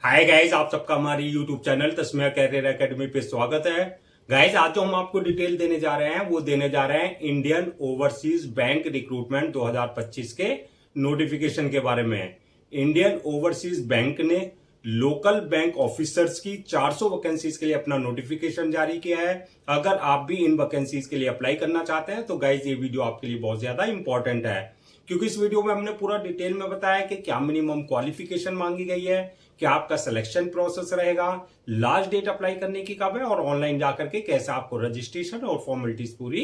Hi guys, आप सबका हमारी YouTube channel Tasmiya career academy पे स्वागत है। गाइस, आज जो हम आपको डिटेल देने जा रहे हैं वो देने जा रहे हैं इंडियन ओवरसीज बैंक रिक्रूटमेंट 2025 के नोटिफिकेशन के बारे में। इंडियन ओवरसीज बैंक ने लोकल बैंक ऑफिसर्स की 400 वैकेंसीज के लिए अपना नोटिफिकेशन जारी किया है। अगर आप भी इन वैकेंसीज के लिए अप्लाई करना चाहते हैं तो गाइस ये वीडियो आपके लिए बहुत ज्यादा इंपॉर्टेंट है, क्योंकि इस वीडियो में हमने पूरा डिटेल में बताया कि क्या मिनिमम क्वालिफिकेशन मांगी गई है, क्या आपका सिलेक्शन प्रोसेस रहेगा, लास्ट डेट अप्लाई करने की कब है और ऑनलाइन जाकर के कैसे आपको रजिस्ट्रेशन और फॉर्मेलिटीज पूरी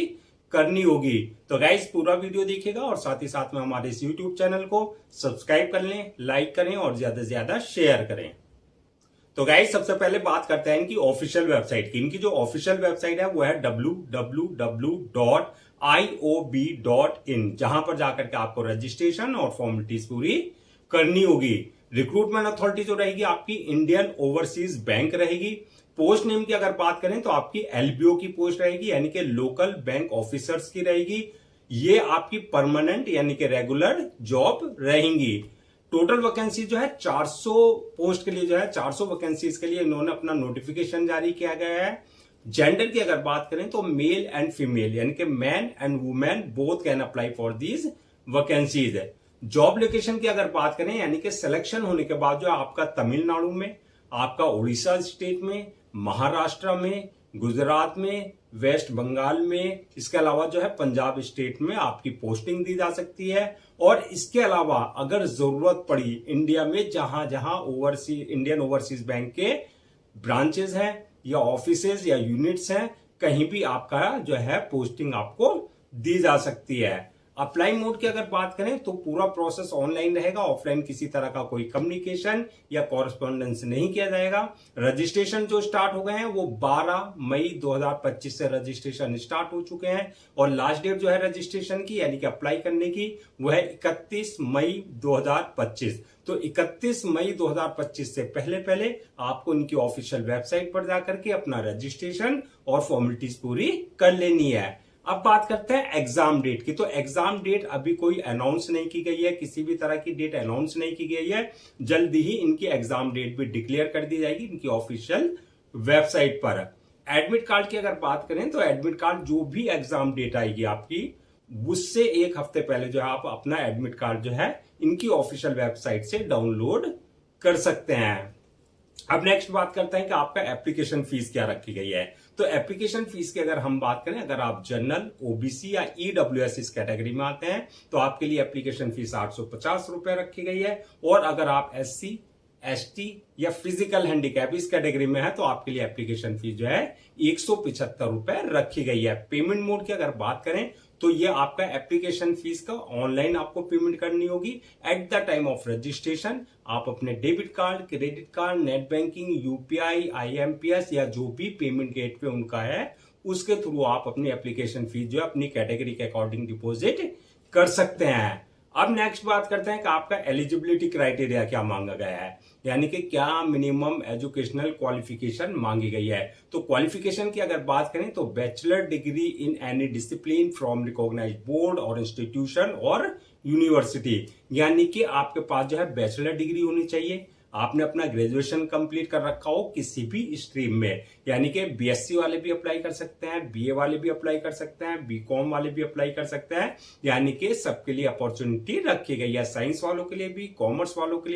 करनी होगी। तो गाइस पूरा वीडियो देखिएगा और साथ ही साथ में हमारे इस यूट्यूब चैनल को सब्सक्राइब कर लें, लाइक करें और ज्यादा से ज्यादा शेयर करें। तो गाइस सबसे पहले बात करते हैं इनकी ऑफिशियल वेबसाइट की। इनकी जो ऑफिशियल वेबसाइट है वो है www.iob.in, जहां पर जाकर के आपको रजिस्ट्रेशन और फॉर्मेलिटीज पूरी करनी होगी। रिक्रूटमेंट अथॉरिटी जो रहेगी आपकी इंडियन ओवरसीज बैंक रहेगी। पोस्ट नेम की अगर बात करें तो आपकी एलबीओ की पोस्ट रहेगी, यानी कि लोकल बैंक ऑफिसर्स की रहेगी। ये आपकी परमानेंट यानी कि रेगुलर जॉब रहेंगी। टोटल वैकेंसी जो है 400 पोस्ट के लिए जो है 400 वैकेंसीज के लिए इन्होंने अपना नोटिफिकेशन जारी किया गया है। जेंडर की अगर बात करें तो मेल एंड फीमेल यानी कि man and women both can apply for these vacancies है। जॉब लोकेशन की अगर बात करें यानी कि सिलेक्शन होने के बाद जो आपका तमिलनाडु में, आपका उड़ीसा स्टेट में, महाराष्ट्र में, गुजरात में, वेस्ट बंगाल में, इसके अलावा जो है पंजाब स्टेट में आपकी पोस्टिंग दी जा सकती है। और इसके अलावा अगर जरूरत पड़ी इंडिया में जहां जहां इंडियन ओवरसीज बैंक के ब्रांचेस हैं या ऑफिसेज या यूनिट्स हैं, कहीं भी आपका जो है पोस्टिंग आपको दी जा सकती है। अप्लाई मोड की अगर बात करें तो पूरा प्रोसेस ऑनलाइन रहेगा, ऑफलाइन किसी तरह का कोई कम्युनिकेशन या कॉरेस्पॉन्डेंस नहीं किया जाएगा। रजिस्ट्रेशन जो स्टार्ट हो गए हैं वो 12 मई 2025 से रजिस्ट्रेशन स्टार्ट हो चुके हैं और लास्ट डेट जो है रजिस्ट्रेशन की यानी कि अप्लाई करने की वो है 31 मई 2025। तो 31 मई 2025 से पहले पहले आपको इनकी ऑफिशियल वेबसाइट पर जाकर के अपना रजिस्ट्रेशन और फॉर्मेलिटीज पूरी कर लेनी है। अब बात करते हैं एग्जाम डेट की। तो एग्जाम डेट अभी कोई अनाउंस नहीं की गई है, किसी भी तरह की डेट अनाउंस नहीं की गई है। जल्दी ही इनकी एग्जाम डेट भी डिक्लेयर कर दी जाएगी इनकी ऑफिशियल वेबसाइट पर। एडमिट कार्ड की अगर बात करें तो एडमिट कार्ड जो भी एग्जाम डेट आएगी आपकी उससे एक हफ्ते पहले जो है आप अपना एडमिट कार्ड जो है इनकी ऑफिशियल वेबसाइट से डाउनलोड कर सकते हैं। अब नेक्स्ट बात करते हैं कि आपका एप्लीकेशन फीस क्या रखी गई है। तो एप्लीकेशन फीस की अगर हम बात करें, अगर आप जनरल, ओबीसी या ईडब्ल्यूएस इस कैटेगरी में आते हैं तो आपके लिए एप्लीकेशन फीस 850 रुपए रखी गई है। और अगर आप एससी, एसटी या फिजिकल हैंडीकैप इस कैटेगरी में है तो आपके लिए एप्लीकेशन फीस जो है 175 रुपए रखी गई है। पेमेंट मोड की अगर बात करें तो ये आपका एप्लीकेशन फीस का ऑनलाइन आपको पेमेंट करनी होगी। At the time of registration आप अपने debit card, credit card, net banking, UPI, IMPS या जो भी पेमेंट गेट पे उनका है उसके थ्रू आप अपनी एप्लीकेशन फीस जो है अपनी कैटेगरी के अकॉर्डिंग डिपॉजिट कर सकते हैं। अब नेक्स्ट बात करते हैं कि आपका एलिजिबिलिटी क्राइटेरिया क्या मांगा गया है, यानी कि क्या मिनिमम एजुकेशनल क्वालिफिकेशन मांगी गई है। तो क्वालिफिकेशन की अगर बात करें तो bachelor degree in any discipline from recognised board और इंस्टीट्यूशन और यूनिवर्सिटी, यानी कि आपके पास जो है बैचलर डिग्री होनी चाहिए, आपने अपना ग्रेजुएशन कंप्लीट कर रखा हो किसी भी स्ट्रीम में, यानी कि बीएससी वाले भी अप्लाई कर सकते हैं, बीए वाले भी अप्लाई कर सकते हैं, बीकॉम वाले भी अप्लाई कर सकते हैं, यानी कि सबके लिए अपॉर्चुनिटी रखी गई है। साइंस वालों के लिए भी, कॉमर्स वालों के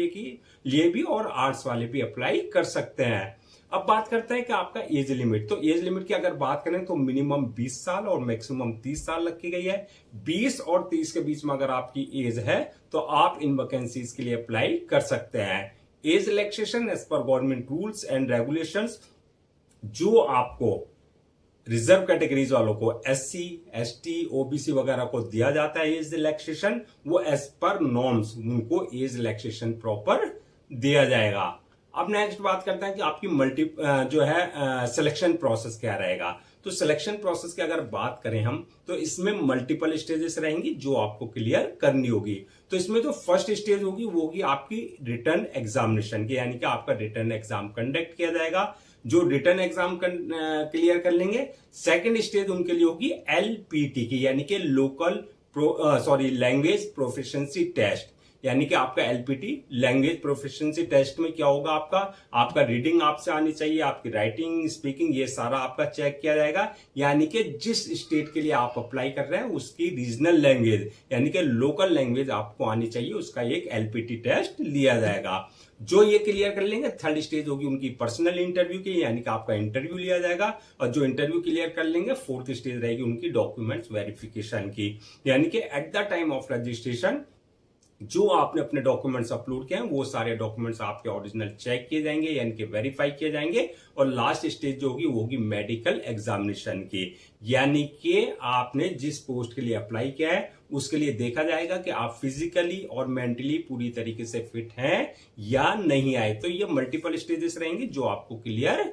लिए भी और आर्ट्स वाले भी अप्लाई कर सकते हैं। अब बात करते हैं कि आपका एज लिमिट। तो एज लिमिट की अगर बात करें तो मिनिमम 20 साल और मैक्सिमम 30 साल रखी गई है। 20 और 30 के बीच में अगर आपकी एज है तो आप इन वैकेंसीज के लिए अप्लाई कर सकते हैं। Age relaxation as per government rules and regulations, जो आपको रिजर्व कैटेगरीज वालों को एससी, एसटी, ओबीसी वगैरह को दिया जाता है एज रिलैक्सेशन, वो एज पर नॉर्म्स उनको एज रिलैक्सेशन प्रॉपर दिया जाएगा। अब नेक्स्ट बात करते हैं कि आपकी जो है सिलेक्शन प्रोसेस क्या रहेगा। तो सिलेक्शन प्रोसेस की अगर बात करें हम तो इसमें मल्टीपल स्टेजेस रहेंगी जो आपको क्लियर करनी होगी। तो इसमें जो फर्स्ट स्टेज होगी वो होगी आपकी रिटर्न एग्जामिनेशन की, यानी कि आपका रिटर्न एग्जाम कंडक्ट किया जाएगा। जो रिटर्न एग्जाम क्लियर कर लेंगे, सेकंड स्टेज उनके लिए होगी एलपीटी की, यानी कि लैंग्वेज प्रोफिशिएंसी टेस्ट। यानी कि आपका एलपीटी लैंग्वेज प्रोफिशिएंसी टेस्ट में क्या होगा, आपका रीडिंग आपसे आनी चाहिए, आपकी राइटिंग स्पीकिंग ये सारा आपका चेक किया जाएगा। यानी कि जिस स्टेट के लिए आप अप्लाई कर रहे हैं उसकी रीजनल लैंग्वेज यानी कि लोकल लैंग्वेज आपको आनी चाहिए, उसका एक एलपीटी टेस्ट लिया जाएगा। जो ये क्लियर कर लेंगे, थर्ड स्टेज होगी उनकी पर्सनल इंटरव्यू की, यानी कि आपका इंटरव्यू लिया जाएगा। और जो इंटरव्यू क्लियर कर लेंगे, फोर्थ स्टेज रहेगी उनकी डॉक्यूमेंट्स वेरिफिकेशन की, यानी कि at the time of registration जो आपने अपने डॉक्यूमेंट्स अपलोड किए हैं वो सारे डॉक्यूमेंट्स आपके ओरिजिनल चेक किए जाएंगे, यानी कि वेरीफाई किए जाएंगे। और लास्ट स्टेज जो होगी वो होगी मेडिकल एग्जामिनेशन की, यानी कि आपने जिस पोस्ट के लिए अप्लाई किया है उसके लिए देखा जाएगा कि आप फिजिकली और मेंटली पूरी तरीके से फिट हैं या नहीं आए। तो ये मल्टीपल स्टेजेस रहेंगी जो आपको क्लियर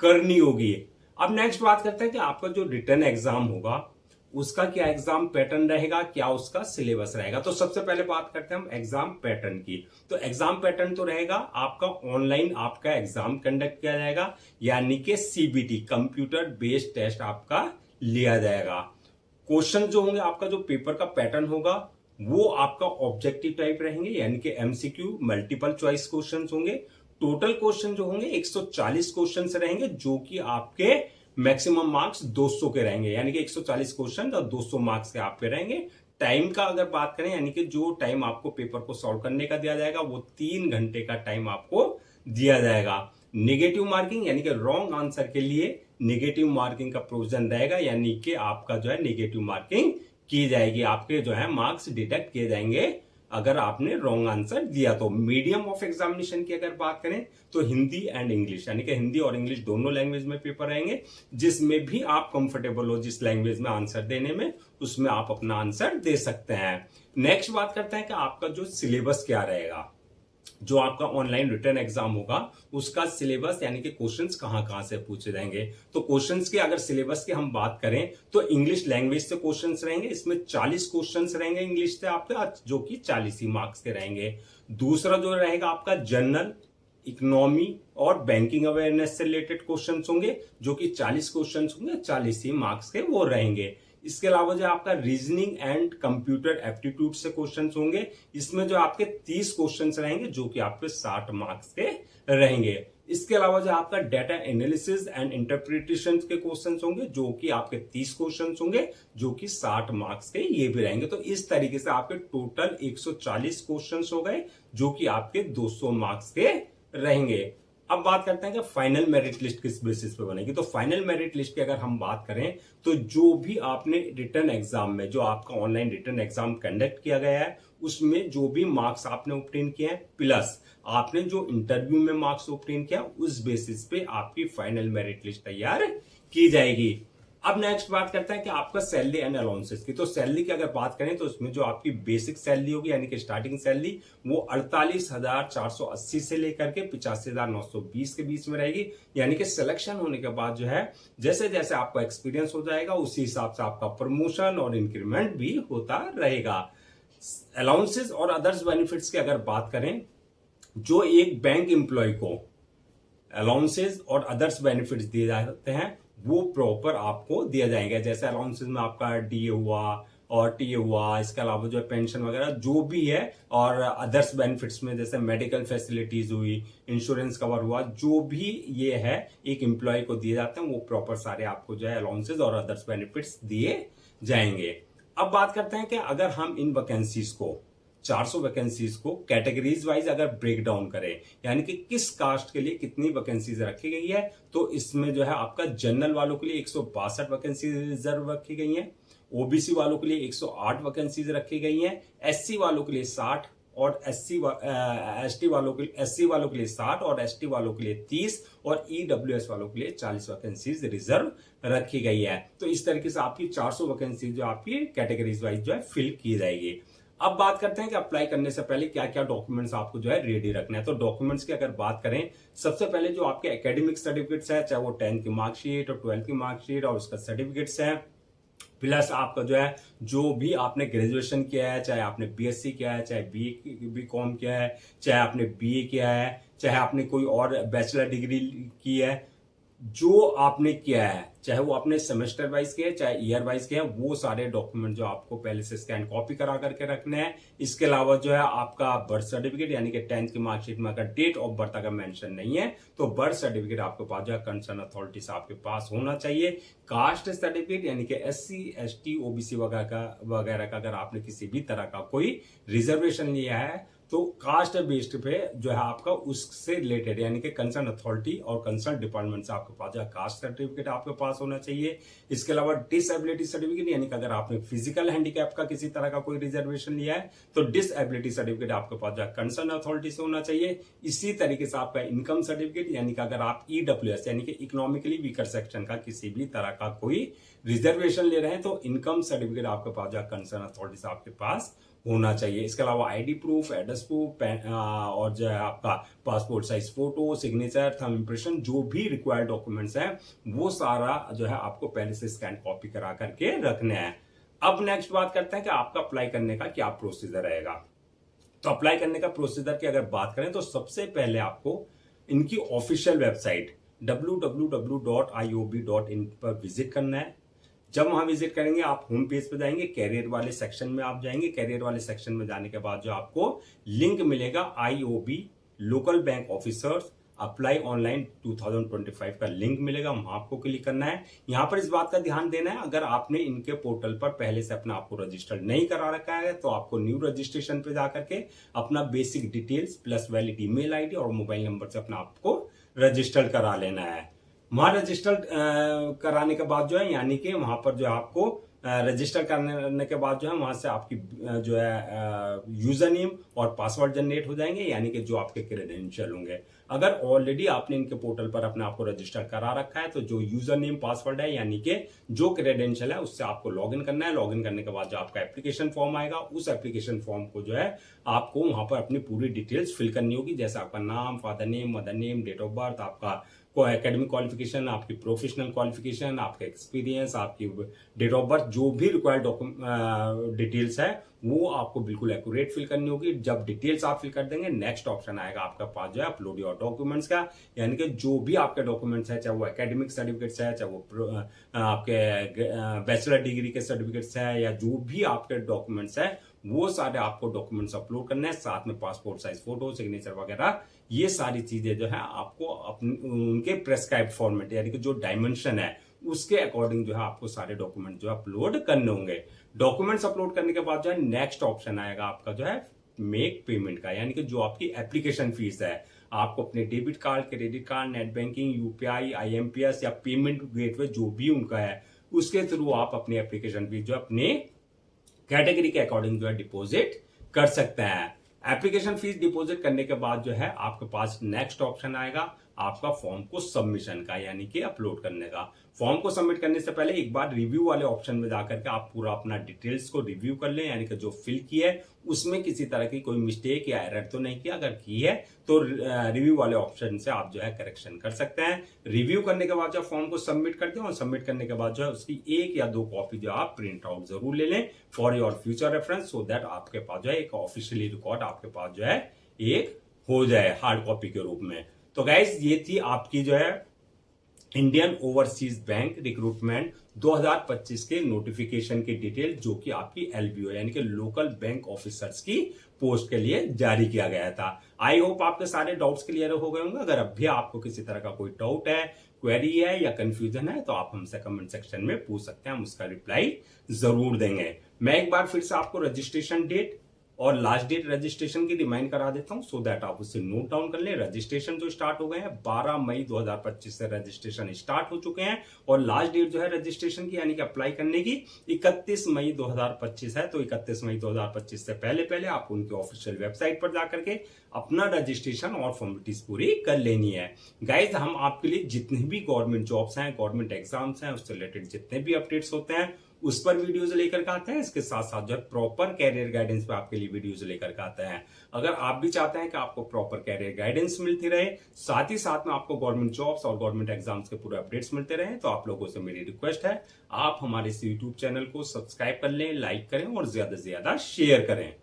करनी होगी। अब नेक्स्ट बात करते हैं कि आपका जो रिटर्न एग्जाम होगा उसका क्या एग्जाम पैटर्न रहेगा, क्या उसका सिलेबस रहेगा। तो सबसे पहले बात करते हैं हम एग्जाम पैटर्न की। तो एग्जाम पैटर्न तो रहेगा आपका ऑनलाइन आपका एग्जाम कंडक्ट किया जाएगा, यानी कि सीबीटी कंप्यूटर बेस्ड टेस्ट आपका लिया जाएगा। क्वेश्चन जो होंगे, आपका जो पेपर का पैटर्न होगा वो आपका ऑब्जेक्टिव टाइप रहेंगे, यानी कि एमसीक्यू मल्टीपल चॉइस क्वेश्चन होंगे। टोटल क्वेश्चन जो होंगे 140 क्वेश्चन रहेंगे, जो कि आपके मैक्सिमम मार्क्स 200 के रहेंगे, यानी कि 140 क्वेश्चन और 200 मार्क्स के आपके रहेंगे। टाइम का अगर बात करें, यानी कि जो टाइम आपको पेपर को सॉल्व करने का दिया जाएगा वो 3 घंटे का टाइम आपको दिया जाएगा। नेगेटिव मार्किंग यानी कि रॉन्ग आंसर के लिए नेगेटिव मार्किंग का प्रोविजन रहेगा, यानी कि आपका जो है नेगेटिव मार्किंग की जाएगी, आपके जो है मार्क्स डिडक्ट किए जाएंगे अगर आपने रॉन्ग आंसर दिया तो। मीडियम ऑफ एग्जामिनेशन की अगर बात करें तो हिंदी एंड इंग्लिश, यानी कि हिंदी और इंग्लिश दोनों लैंग्वेज में पेपर रहेंगे। जिसमें भी आप कंफर्टेबल हो जिस लैंग्वेज में आंसर देने में, उसमें आप अपना आंसर दे सकते हैं। नेक्स्ट बात करते हैं कि आपका जो सिलेबस क्या रहेगा। जो आपका ऑनलाइन रिटर्न एग्जाम होगा उसका सिलेबस यानी कि क्वेश्चंस कहां से पूछे जाएंगे। तो क्वेश्चंस के अगर सिलेबस की हम बात करें तो इंग्लिश लैंग्वेज से क्वेश्चंस रहेंगे, इसमें 40 क्वेश्चंस रहेंगे इंग्लिश से आपके, जो कि 40 ही मार्क्स के रहेंगे। दूसरा जो रहेगा आपका जनरल इकोनॉमी और बैंकिंग अवेयरनेस से रिलेटेड क्वेश्चंस होंगे, जो कि 40 क्वेश्चंस होंगे, 40 ही मार्क्स के वो रहेंगे। इसके अलावा जो आपका रीजनिंग एंड कंप्यूटर एप्टीट्यूड से क्वेश्चंस होंगे, इसमें जो आपके 30 क्वेश्चंस रहेंगे, जो कि आपके 60 मार्क्स के रहेंगे। इसके अलावा जो आपका डाटा एनालिसिस एंड इंटरप्रिटेशन के क्वेश्चंस होंगे, जो कि आपके 30 क्वेश्चंस होंगे, जो कि 60 मार्क्स के ये भी रहेंगे। तो इस तरीके से आपके टोटल 140 क्वेश्चंस हो गए, जो कि आपके 200 मार्क्स के रहेंगे। अब बात करते हैं कि फाइनल मेरिट लिस्ट किस बेसिस पे बनेगी। तो फाइनल मेरिट लिस्ट की अगर हम बात करें तो जो भी आपने रिटर्न एग्जाम में, जो आपका ऑनलाइन रिटर्न एग्जाम कंडक्ट किया गया है, उसमें जो भी मार्क्स आपने ऑब्टेन किए हैं, प्लस आपने जो इंटरव्यू में मार्क्स ऑब्टेन किया, उस बेसिस पे आपकी फाइनल मेरिट लिस्ट तैयार की जाएगी। अब नेक्स्ट बात करते हैं कि आपका सैलरी एंड अलाउंसेस की। तो सैलरी की अगर बात करें तो उसमें जो आपकी बेसिक सैलरी होगी, यानी कि स्टार्टिंग सैलरी, वो 48,480 से लेकर के 85,920 के बीच में रहेगी। यानी कि सिलेक्शन होने के बाद जो है, जैसे जैसे आपका एक्सपीरियंस हो जाएगा उसी हिसाब से आपका प्रमोशन और इंक्रीमेंट भी होता रहेगा। अलाउंसेस और अदर्स बेनिफिट्स की अगर बात करें, जो एक बैंक एम्प्लॉय को अलाउंसेस और अदर्स बेनिफिट्स दिए जाते हैं वो प्रॉपर आपको दिया जाएगा। जैसे अलाउंसेस में आपका डीए हुआ और टीए हुआ, इसके अलावा जो है पेंशन वगैरह जो भी है, और अदर्स बेनिफिट्स में जैसे मेडिकल फैसिलिटीज हुई, इंश्योरेंस कवर हुआ, जो भी ये है एक एम्प्लॉय को दिए जाते हैं, वो प्रॉपर सारे आपको जो है अलाउंसेस और अदर्स बेनिफिट्स दिए जाएंगे। अब बात करते हैं कि अगर हम इन वैकेंसीज को 400 वैकेंसीज को कैटेगरीज वाइज अगर ब्रेक डाउन करें, यानी कि किस कास्ट के लिए कितनी वैकेंसीज रखी गई है, तो इसमें जो है आपका जनरल वालों के लिए 162 वैकेंसीज रिजर्व रखी गई हैं, ओबीसी वालों के लिए 108 वैकेंसीज रखी गई हैं, एससी वालों के लिए 60 और एससी वालों के लिए 60 और एसटी वालों के लिए 30 और ईडब्ल्यूएस वालों के लिए 40 वैकेंसीज रिजर्व रखी गई है। तो इस तरीके से आपकी 400 वैकेंसी जो आपकी कैटेगरीज वाइज जो है फिल की जाएगी। अब बात करते हैं कि अप्लाई करने से पहले क्या क्या डॉक्यूमेंट्स आपको जो है रेडी रखना है। तो डॉक्यूमेंट्स की अगर बात करें, सबसे पहले जो आपके एकेडमिक सर्टिफिकेट्स है, चाहे वो 10th की मार्कशीट और 12th की मार्कशीट और उसका सर्टिफिकेट्स है, प्लस आपका जो है जो भी आपने ग्रेजुएशन किया है, चाहे आपने बीएससी किया है, चाहे बीकॉम किया है, चाहे आपने बीए किया है, चाहे आपने कोई और बैचलर डिग्री की है, जो आपने किया है, चाहे वो आपने सेमेस्टर वाइज किया है चाहे ईयर वाइज किया है, वो सारे डॉक्यूमेंट जो आपको पहले से स्कैन कॉपी करा करके रखने हैं। इसके अलावा जो है आपका बर्थ सर्टिफिकेट यानी कि 10th की मार्कशीट में अगर डेट ऑफ बर्थ अगर मेंशन नहीं है तो बर्थ सर्टिफिकेट आपके पास जो है कंसर्न अथॉरिटी से आपके पास होना चाहिए। कास्ट सर्टिफिकेट यानी कि SC ST OBC वगैरह का अगर आपने किसी भी तरह का कोई रिजर्वेशन लिया है तो कास्ट बेस्ड पे जो है आपका उससे रिलेटेड यानी कि कंसर्न अथॉरिटी और कंसर्न डिपार्टमेंट से आपके पास जो कास्ट सर्टिफिकेट आपके पास होना चाहिए। इसके अलावा डिसएबिलिटी सर्टिफिकेट यानी कि अगर आपने फिजिकल हैंडीकैप का किसी तरह का कोई रिजर्वेशन लिया है तो डिसएबिलिटी सर्टिफिकेट आपके पास जो कंसर्न अथॉरिटी से होना चाहिए। इसी तरीके से आपका इनकम सर्टिफिकेट यानी कि अगर आप EWS यानी कि इकोनॉमिकली वीकर सेक्शन का किसी भी तरह का कोई रिजर्वेशन ले रहे हैं तो इनकम सर्टिफिकेट आपके पास जो कंसर्न अथॉरिटी से आपके पास होना चाहिए। इसके अलावा ID प्रूफ, एड्रेस प्रूफ और जो है आपका passport size photo, signature, thumb impression, जो भी रिक्वायर्ड डॉक्यूमेंट्स हैं वो सारा जो है आपको पहले से स्कैन कॉपी करा करके रखने हैं। अब नेक्स्ट बात करते हैं कि आपका अप्लाई करने का क्या प्रोसीजर रहेगा। तो अप्लाई करने का प्रोसीजर की अगर बात करें तो सबसे पहले आपको इनकी ऑफिशियल वेबसाइट www.iob.in पर विजिट करना है। जब वहां विजिट करेंगे आप होम पेज पे जाएंगे, कैरियर वाले सेक्शन में आप जाएंगे। कैरियर वाले सेक्शन में जाने के बाद जो आपको लिंक मिलेगा IOB local bank officers apply online 2025 का लिंक मिलेगा, वहां आपको क्लिक करना है। यहां पर इस बात का ध्यान देना है अगर आपने इनके पोर्टल पर पहले से अपना आपको रजिस्टर नहीं करा रखा है तो आपको न्यू रजिस्ट्रेशन पे जाकर के अपना basic details plus valid email ID और मोबाइल नंबर से अपना आपको रजिस्टर करा लेना है। वहां रजिस्टर कराने के बाद जो है यानी कि वहां पर जो आपको रजिस्टर करने के बाद जो है वहां से आपकी जो है यूजर नेम और पासवर्ड जनरेट हो जाएंगे यानी कि जो आपके क्रेडेंशियल होंगे। अगर ऑलरेडी आपने इनके पोर्टल पर अपने आपको रजिस्टर करा रखा है तो जो यूजर नेम पासवर्ड है यानी कि जो क्रेडेंशियल है उससे आपको लॉगिन करना है। लॉगिन करने के बाद जो आपका एप्लीकेशन फॉर्म आएगा उस एप्लीकेशन फॉर्म को जो है आपको वहां पर अपनी पूरी डिटेल्स फिल करनी होगी, जैसे आपका नाम, father name, mother name, date of birth, आपका एकेडमिक क्वालिफिकेशन, आपकी प्रोफेशनल क्वालिफिकेशन, आपका एक्सपीरियंस, आपकी डेट ऑफ बर्थ, जो भी रिक्वायर्ड डिटेल्स है वो आपको बिल्कुल एक्यूरेट फिल करनी होगी। जब डिटेल्स आप फिल कर देंगे नेक्स्ट ऑप्शन आएगा आपका पास जो है अपलोड योर डॉक्यूमेंट्स का, यानी कि जो भी आपके डॉक्यूमेंट्स है चाहे वो एकेडमिक सर्टिफिकेट्स है चाहे वो आपके बैचलर डिग्री के सर्टिफिकेट्स है या जो भी आपके डॉक्यूमेंट्स है वो सारे आपको डॉक्यूमेंट्स अपलोड करने हैं, साथ में पासपोर्ट साइज फोटो, सिग्नेचर वगैरह ये सारी चीजें जो है आपको उनके प्रेस्क्राइब फॉर्मेट यानी कि जो डायमेंशन है उसके अकॉर्डिंग जो है आपको सारे डॉक्यूमेंट जो है अपलोड करने होंगे। डॉक्यूमेंट्स अपलोड करने के बाद जो है नेक्स्ट ऑप्शन आएगा आपका जो है मेक पेमेंट का, यानी कि जो आपकी एप्लीकेशन फीस है आपको अपने debit card, credit card, net banking, UPI, IMPS या पेमेंट गेटवे जो भी उनका है उसके थ्रू आप अपनी एप्लीकेशन फीस जो अपने कैटेगरी के अकॉर्डिंग जो है डिपॉजिट कर सकते हैं। एप्लीकेशन फीस डिपॉजिट करने के बाद जो है आपके पास नेक्स्ट ऑप्शन आएगा आपका फॉर्म को सबमिशन का, यानी कि अपलोड करने का। फॉर्म को सबमिट करने से पहले एक बार रिव्यू वाले ऑप्शन में जाकर के आप पूरा अपना डिटेल्स को रिव्यू कर लें, यानी कि जो फिल किया है उसमें किसी तरह की कोई मिस्टेक या एरर तो नहीं किया, अगर की है तो रिव्यू वाले ऑप्शन से आप जो है करेक्शन कर सकते हैं। रिव्यू करने के बाद जो फॉर्म को सबमिट कर दें और सबमिट करने के बाद जो है उसकी 1 या 2 कॉपी जो आप प्रिंट आउट जरूर ले लें for your future reference, so that आपके पास जो है एक ऑफिशियली रिकॉर्ड आपके पास जो है एक हो जाए हार्ड कॉपी के रूप में। तो गाइस ये थी आपकी जो है इंडियन ओवरसीज बैंक रिक्रूटमेंट 2025 के नोटिफिकेशन की डिटेल, जो कि आपकी LBO यानी कि लोकल बैंक ऑफिसर्स की पोस्ट के लिए जारी किया गया था। आई होप आपके सारे डाउट्स क्लियर हो गए होंगे। अगर अब भी आपको किसी तरह का कोई डाउट है, क्वेरी है या कंफ्यूजन है तो आप हमसे कमेंट सेक्शन में पूछ सकते हैं, हम उसका रिप्लाई जरूर देंगे। मैं एक बार फिर से आपको रजिस्ट्रेशन डेट और लास्ट डेट रजिस्ट्रेशन की रिमाइंड करा देता हूं, सो दैट आप उसे नोट डाउन कर लें। रजिस्ट्रेशन जो स्टार्ट हो गए हैं 12 मई 2025 से रजिस्ट्रेशन स्टार्ट हो चुके हैं और लास्ट डेट जो है रजिस्ट्रेशन की यानी कि अप्लाई करने की 31 मई 2025 है। तो 31 मई 2025 से पहले आप उनकी ऑफिशियल वेबसाइट पर जाकर के अपना रजिस्ट्रेशन और फॉर्मेलिटीज पूरी कर लेनी है। गाइज हम आपके लिए जितने भी गवर्नमेंट जॉब्स हैं, गवर्नमेंट एग्जाम्स हैं, उससे रिलेटेड जितने भी अपडेट्स होते हैं उस पर वीडियोज लेकर के आते हैं। इसके साथ साथ जो प्रॉपर कैरियर गाइडेंस पे आपके लिए वीडियोज लेकर के आते हैं। अगर आप भी चाहते हैं कि आपको प्रॉपर कैरियर गाइडेंस मिलती रहे, साथ ही साथ में आपको गवर्नमेंट जॉब्स और गवर्नमेंट एग्जाम्स के पूरे अपडेट्स मिलते रहे, तो आप लोगों से मेरी रिक्वेस्ट है आप हमारे इस यूट्यूब चैनल को सब्सक्राइब कर लें, लाइक करें और ज्यादा से ज्यादा शेयर करें।